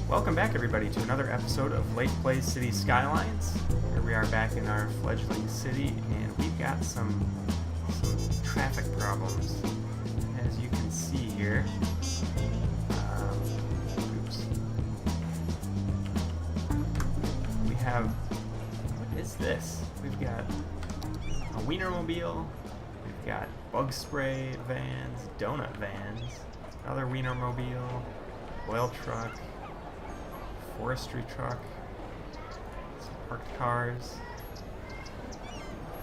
Welcome back, everybody, to another episode of Leif Plays City Skylines. Here we are back in our fledgling city, and we've got some traffic problems, as you can see here. Oops. We have, what is this? We've got a Wienermobile, we've got bug spray vans, donut vans, another Wienermobile, oil truck, forestry truck, some parked cars.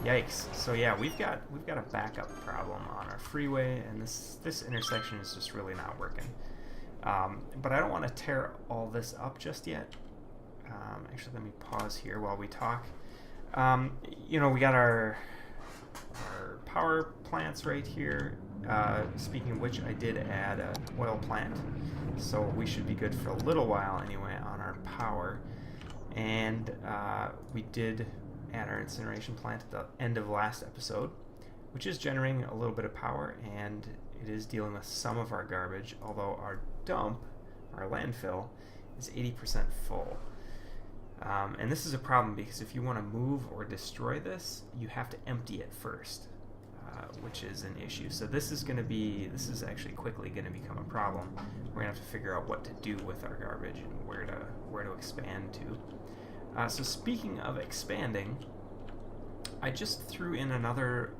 Yikes. So yeah, we've got a backup problem on our freeway, and this intersection is just really not working. But I don't want to tear all this up just yet. Actually, let me pause here while we talk. We got our power plants right here. Speaking of which, I did add an oil plant, so we should be good for a little while anyway on our power. And we did add our incineration plant at the end of last episode, which is generating a little bit of power, and it is dealing with some of our garbage, although our dump, our landfill, is 80% full. And this is a problem because if you want to move or destroy this, you have to empty it first, which is an issue. So this is actually quickly going to become a problem. We're going to have to figure out what to do with our garbage and where to expand to. So speaking of expanding, I just threw in another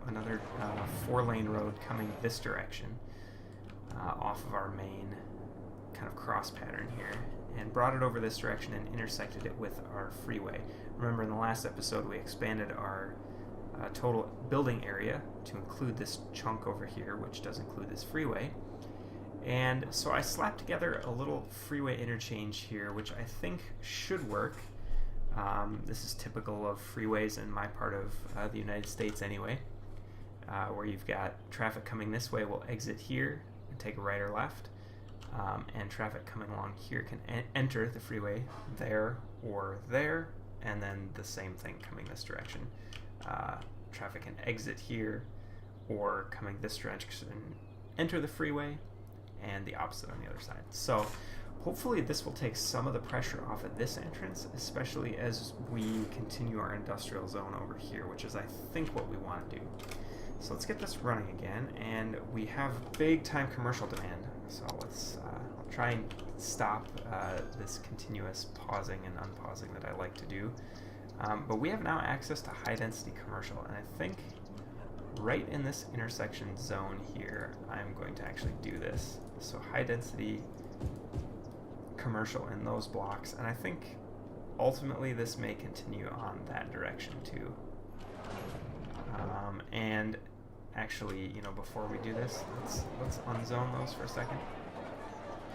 4-lane road coming this direction off of our main kind of cross pattern here, and brought it over this direction and intersected it with our freeway. Remember, in the last episode we expanded our total building area to include this chunk over here, which does include this freeway. And so I slapped together a little freeway interchange here, which I think should work. This is typical of freeways in my part of the United States anyway, where you've got traffic coming this way will exit here and take a right or left, and traffic coming along here can enter the freeway there or there, and then the same thing coming this direction. Traffic can exit here or coming this direction enter the freeway, and the opposite on the other side. So hopefully this will take some of the pressure off of this entrance, especially as we continue our industrial zone over here, which is I think what we want to do. So let's get this running again, and we have big time commercial demand. So let's I'll try and stop this continuous pausing and unpausing that I like to do. But we have now access to high density commercial, and I think right in this intersection zone here, I'm going to actually do this. So high density commercial in those blocks, and I think ultimately this may continue on that direction too. And actually, before we do this, let's unzone those for a second.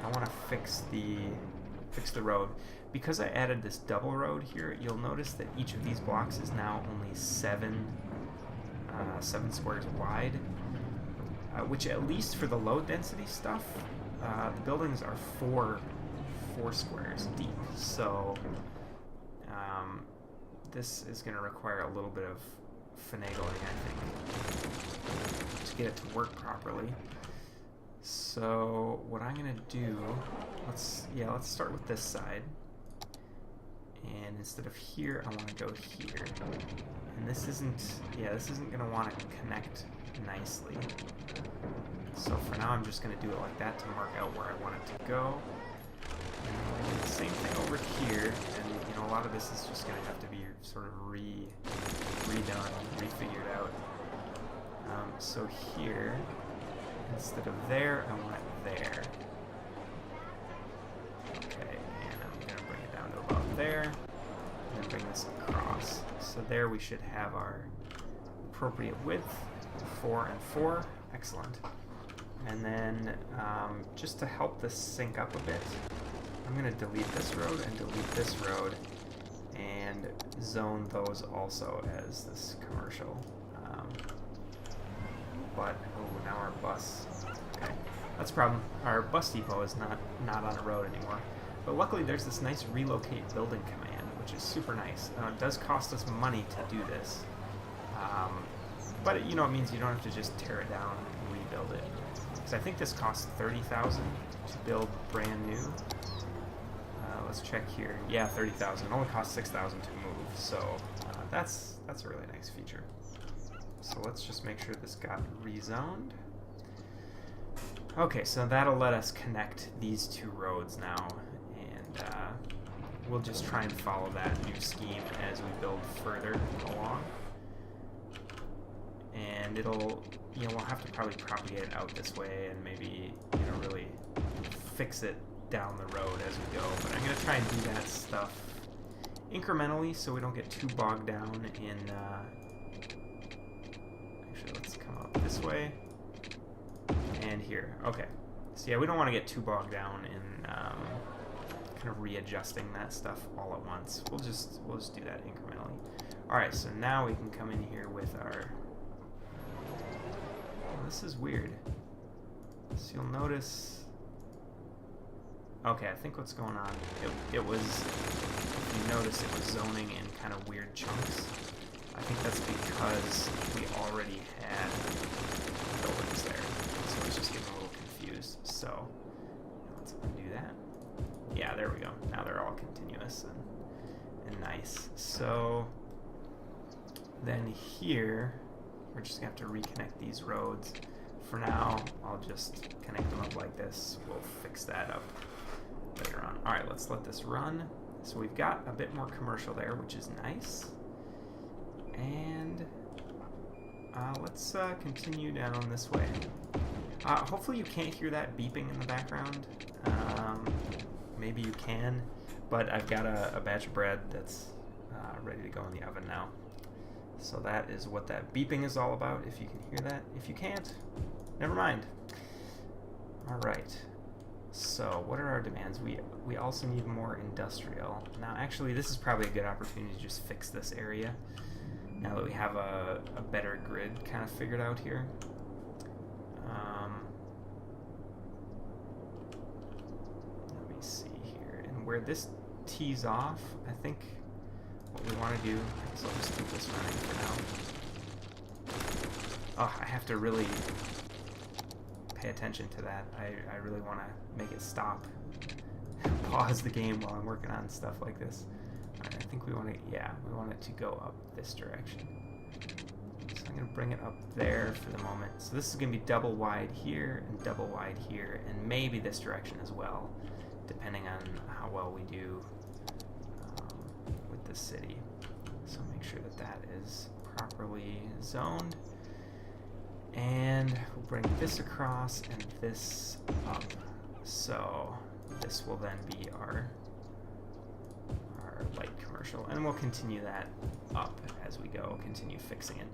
I want to fix the road. Because I added this double road here, you'll notice that each of these blocks is now only 7 squares wide, which at least for the low density stuff, the buildings are 4 squares deep. So this is going to require a little bit of finagling, I think, to get it to work properly. So what I'm going to do, let's start with this side. And instead of here, I want to go here. And this isn't going to want to connect nicely. So for now, I'm just going to do it like that to mark out where I want it to go. And I'm going to do the same thing over here. And a lot of this is just going to have to be sort of redone, refigured out. So here, instead of there, I want it there. Okay, and I'm going to bring it down to about there, and then bring this across. So there we should have our appropriate width, 4 and 4. Excellent. And then just to help this sync up a bit, I'm going to delete this road and delete this road and zone those also as this commercial. Now our bus. Okay, that's a problem. Our bus depot is not on a road anymore. But luckily there's this nice relocate building command, which is super nice. It does cost us money to do this. But it means you don't have to just tear it down and rebuild it. Because I think this costs $30,000 to build brand new. check here. Yeah, 30,000. It only costs 6,000 to move, so that's a really nice feature. So let's just make sure this got rezoned. Okay, so that'll let us connect these two roads now, and we'll just try and follow that new scheme as we build further along. And it'll, we'll have to probably propagate it out this way and maybe, really fix it down the road as we go. But I'm going to try and do that stuff incrementally so we don't get too bogged down in, actually, let's come up this way and here. Okay. So yeah, we don't want to get too bogged down in kind of readjusting that stuff all at once. We'll just do that incrementally. All right, so now we can come in here with our... Oh, this is weird. So you'll notice... Okay, I think what's going on, it was, if you notice, it was zoning in kind of weird chunks. I think that's because we already had buildings there, so it's just getting a little confused. So let's undo that. Yeah, there we go. Now they're all continuous and nice. So then here, we're just gonna have to reconnect these roads. For now, I'll just connect them up like this. We'll fix that up later on. All right, let's let this run. So we've got a bit more commercial there, which is nice. And let's continue down this way. Hopefully you can't hear that beeping in the background. Maybe you can, but I've got a batch of bread that's ready to go in the oven now. So that is what that beeping is all about, if you can hear that. If you can't, never mind. All right. So what are our demands? We also need more industrial. Now, actually, this is probably a good opportunity to just fix this area now that we have a better grid kind of figured out here. Let me see here. And where this tees off, I think what we want to do, I guess I'll just keep this running for now. Oh, I have to really pay attention to that. I really want to make it stop. Pause the game while I'm working on stuff like this. Alright, I think we want it to go up this direction. So I'm going to bring it up there for the moment. So this is going to be double wide here and double wide here, and maybe this direction as well, depending on how well we do with the city. So make sure that that is properly zoned. And we'll bring this across and this up. So this will then be our light commercial, and we'll continue that up as we go, continue fixing it.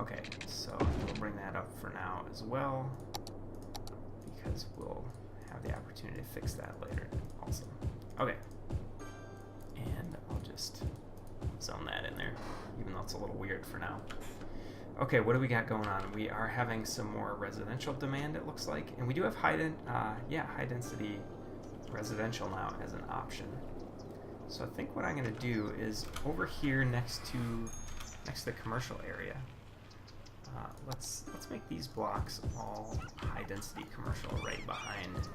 Okay, so we'll bring that up for now as well, because we'll have the opportunity to fix that later also. Okay, and I'll just zone that in there, even though it's a little weird for now. Okay, what do we got going on? We are having some more residential demand, it looks like, and we do have high density residential now as an option. So I think what I'm going to do is over here next to the commercial area. Let's make these blocks all high density commercial right behind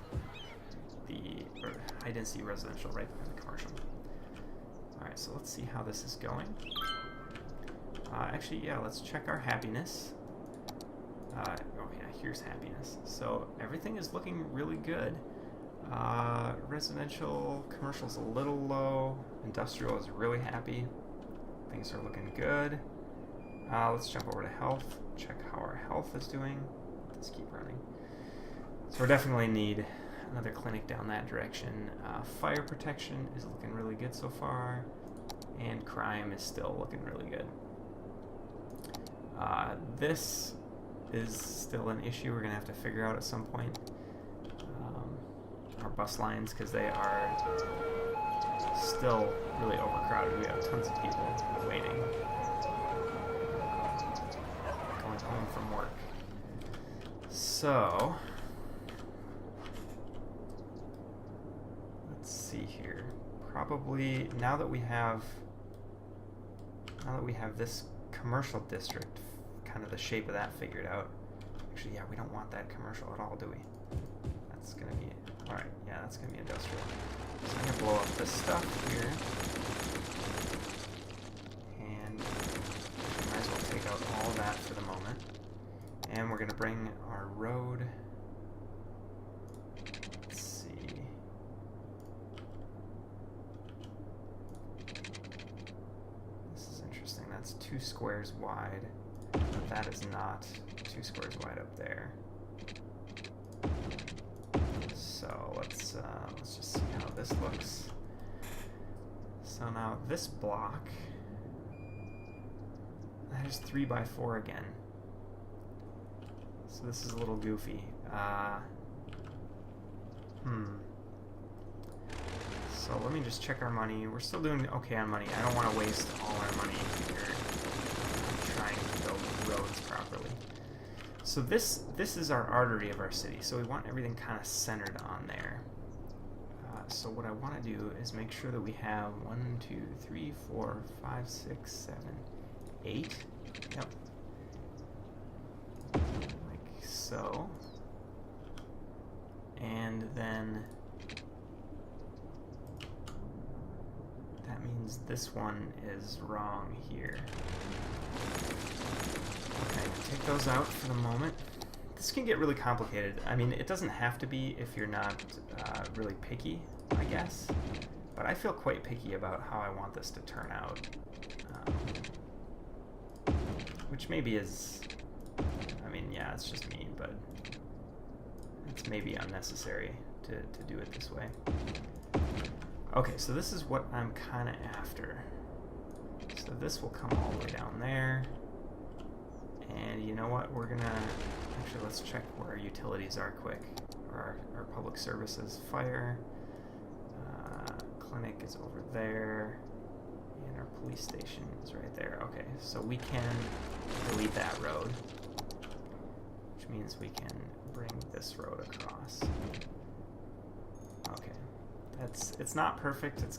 or high density residential right behind the commercial. All right, so let's see how this is going. Actually, yeah, let's check our happiness. Oh yeah, here's happiness. So everything is looking really good. Residential, commercial's a little low. Industrial is really happy. Things are looking good. Let's jump over to health. Check how our health is doing. Let's keep running. So we definitely need another clinic down that direction. Fire protection is looking really good so far. And crime is still looking really good. This is still an issue we're going to have to figure out at some point. Our bus lines, because they are still really overcrowded. We have tons of people waiting, going home from work. So let's see here. Probably now that we have this commercial district, kind of the shape of that figured out. Actually, yeah, we don't want that commercial at all, do we? That's gonna be Alright, yeah, that's going to be industrial. So I'm going to blow up this stuff here. And might as well take out all that for the moment. And we're going to bring our road. Let's see. This is interesting. That's 2 squares wide. But that is not 2 squares wide up there. So let's just see how this looks. So now this block, that is 3 by 4 again. So this is a little goofy. So let me just check our money. We're still doing okay on money. I don't want to waste all our money here trying to build roads properly. So this is our artery of our city. So we want everything kind of centered on there. So what I want to do is make sure that we have 1, 2, 3, 4, 5, 6, 7, 8. Yep. Like so. And then that means this one is wrong here. Okay, take those out for the moment. This can get really complicated. I mean, it doesn't have to be if you're not really picky, I guess. But I feel quite picky about how I want this to turn out. Which maybe is... I mean, yeah, it's just me, but it's maybe unnecessary to do it this way. Okay, so this is what I'm kind of after. So this will come all the way down there. And you know what? We're gonna... Actually, let's check where our utilities are quick. Our public services. Fire. Clinic is over there. And our police station is right there. Okay, so we can delete that road. Which means we can bring this road across. Okay. It's not perfect. This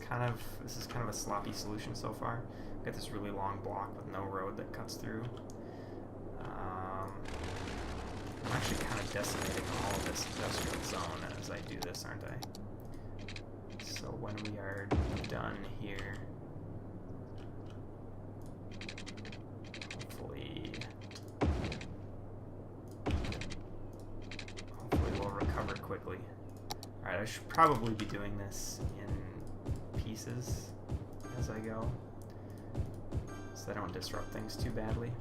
is kind of a sloppy solution so far. We've got this really long block with no road that cuts through. I'm actually kind of decimating all of this industrial zone as I do this, aren't I? So when we are done here, hopefully we'll recover quickly. Alright, I should probably be doing this in pieces as I go, so I don't disrupt things too badly.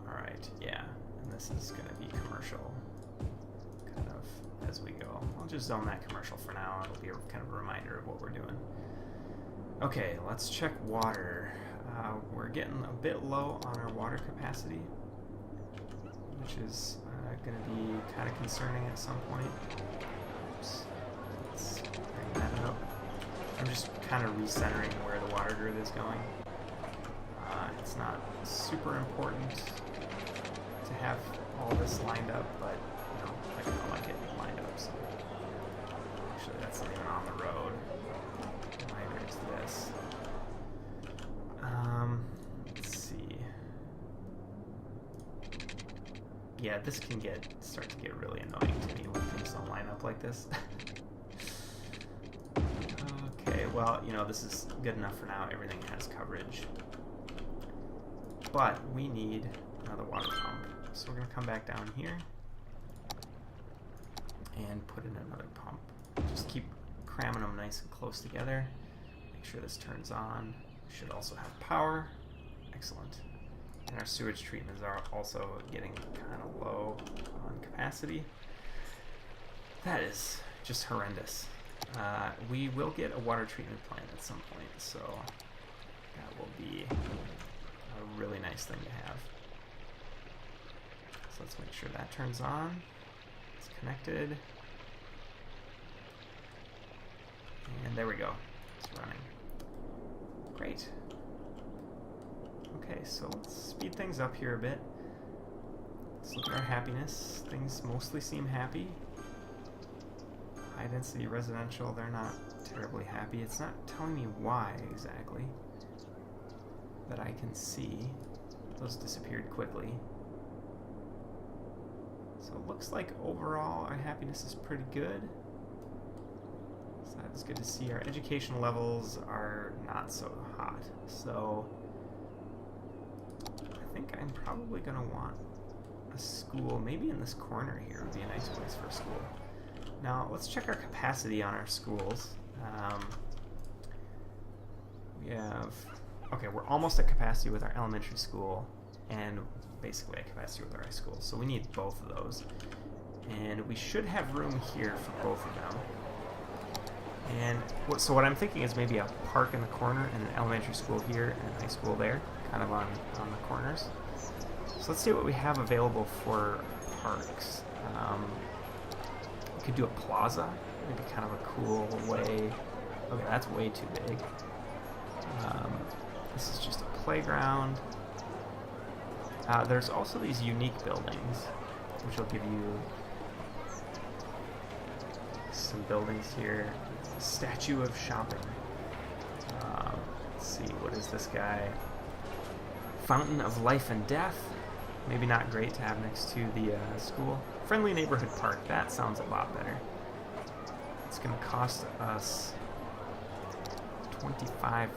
Alright, yeah, and this is going to be commercial, kind of, as we go. I'll just zone that commercial for now. It'll be kind of a reminder of what we're doing. Okay, let's check water. We're getting a bit low on our water capacity, which is going to be kind of concerning at some point. Oops. Let's bring that up. I'm just kind of recentering where the water grid is going. It's not super important to have all this lined up, but you know, I kind of like it lined up. So actually, that's not even on the road. Neither is this. Let's see. Yeah, this can start to get really annoying to me when things don't line up like this. Okay, well, you know, this is good enough for now. Everything has coverage. But we need another water pump. So we're going to come back down here and put in another pump. Just keep cramming them nice and close together. Make sure this turns on. We should also have power. Excellent. And our sewage treatments are also getting kind of low on capacity. That is just horrendous. We will get a water treatment plant at some point, so that will be a really nice thing to have. So let's make sure that turns on. It's connected. And there we go. It's running. Great. Okay, so let's speed things up here a bit. Let's look at our happiness. Things mostly seem happy. High density residential, they're not terribly happy. It's not telling me why exactly that I can see. Those disappeared quickly. So it looks like overall our happiness is pretty good. So that's good to see. Our education levels are not so hot. So I think I'm probably going to want a school. Maybe in this corner here would be a nice place for a school. Now let's check our capacity on our schools. We have... Okay, we're almost at capacity with our elementary school and basically at capacity with our high school. So we need both of those. And we should have room here for both of them. And so what I'm thinking is maybe a park in the corner and an elementary school here and a high school there, kind of on the corners. So let's see what we have available for parks. We could do a plaza, maybe kind of a cool way. Okay, that's way too big. This is just a playground. There's also these unique buildings, which will give you some buildings here. Statue of shopping. Let's see, what is this guy? Fountain of life and death. Maybe not great to have next to the school. Friendly neighborhood park. That sounds a lot better. It's going to cost us $25,000.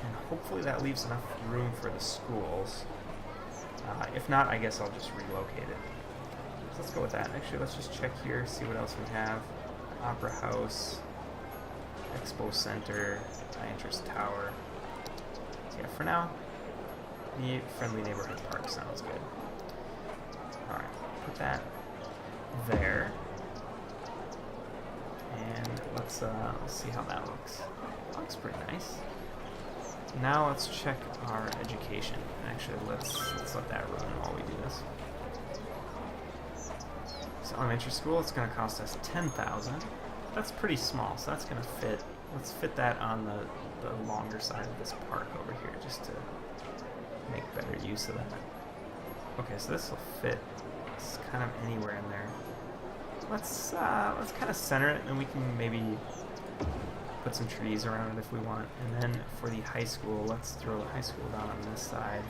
And hopefully that leaves enough room for the schools. If not, I guess I'll just relocate it. So let's go with that. Actually, let's just check here, see what else we have. Opera House, Expo Center, High Interest Tower. So yeah, for now, the Friendly Neighborhood Park sounds good. Alright, put that there. And let's see how that looks. Looks pretty nice. Now let's check our education. Actually, let's let that run while we do this. So elementary school, it's going to cost us $10,000. That's pretty small, so that's going to fit. Let's fit that on the longer side of this park over here, just to make better use of that. Okay, so this will fit. It's kind of anywhere in there. Let's kind of center it, and we can maybe put some trees around it if we want. And then for the high school, let's throw the high school down on this side.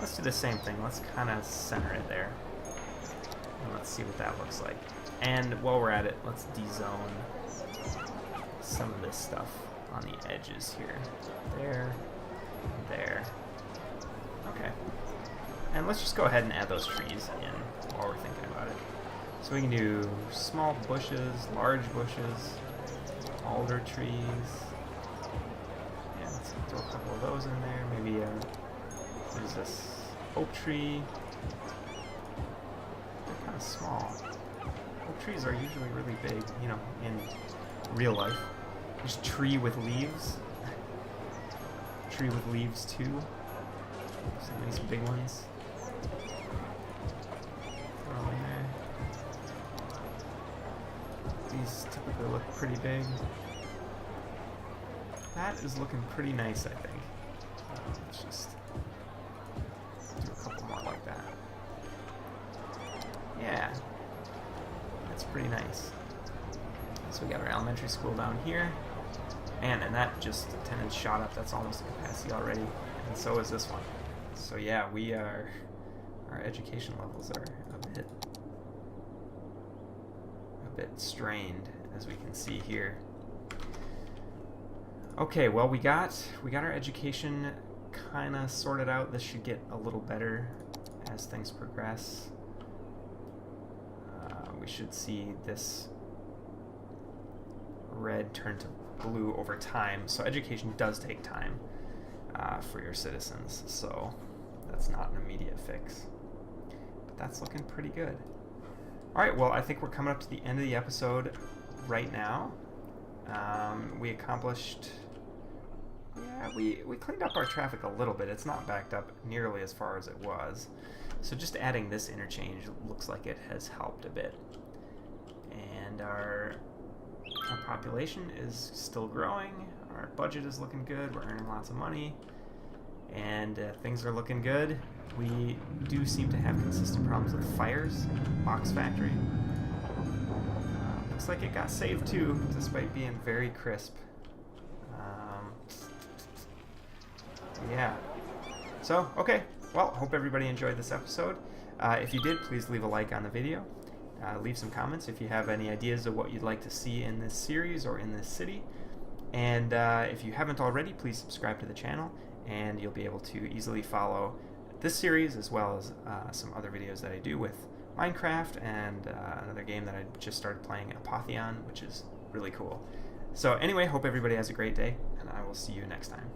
Let's do the same thing. Let's kind of center it there. And let's see what that looks like. And while we're at it, let's dezone some of this stuff on the edges here. There, there. Okay. And let's just go ahead and add those trees in while we're thinking about it. So we can do small bushes, large bushes, alder trees. Yeah, let's throw a couple of those in there. Maybe what is this? Oak tree. They're kind of small. Oak trees are usually really big, you know, in real life. There's tree with leaves. Tree with leaves too. Some nice big ones. Throw them in there. These typically look pretty big. That is looking pretty nice, I think. Let's just do a couple more like that. Yeah, that's pretty nice. So we got our elementary school down here, and that just attendance shot up. That's almost at capacity already, and so is this one. So yeah, our education levels are a bit strained, as we can see here. Okay, well we got our education kind of sorted out. This should get a little better as things progress. We should see this red turn to blue over time. So education does take time for your citizens, so that's not an immediate fix. But that's looking pretty good. Alright, well, I think we're coming up to the end of the episode right now. We accomplished... Yeah, we cleaned up our traffic a little bit. It's not backed up nearly as far as it was. So just adding this interchange looks like it has helped a bit. And our population is still growing. Our budget is looking good. We're earning lots of money. And things are looking good. We do seem to have consistent problems with fires in the box factory. Looks like it got saved too, despite being very crisp. Yeah. So, okay. Well, hope everybody enjoyed this episode. If you did, please leave a like on the video. Leave some comments if you have any ideas of what you'd like to see in this series or in this city. And if you haven't already, please subscribe to the channel, and you'll be able to easily follow this series as well as some other videos that I do with Minecraft and another game that I just started playing, Apotheon, which is really cool. So anyway, hope everybody has a great day, and I will see you next time.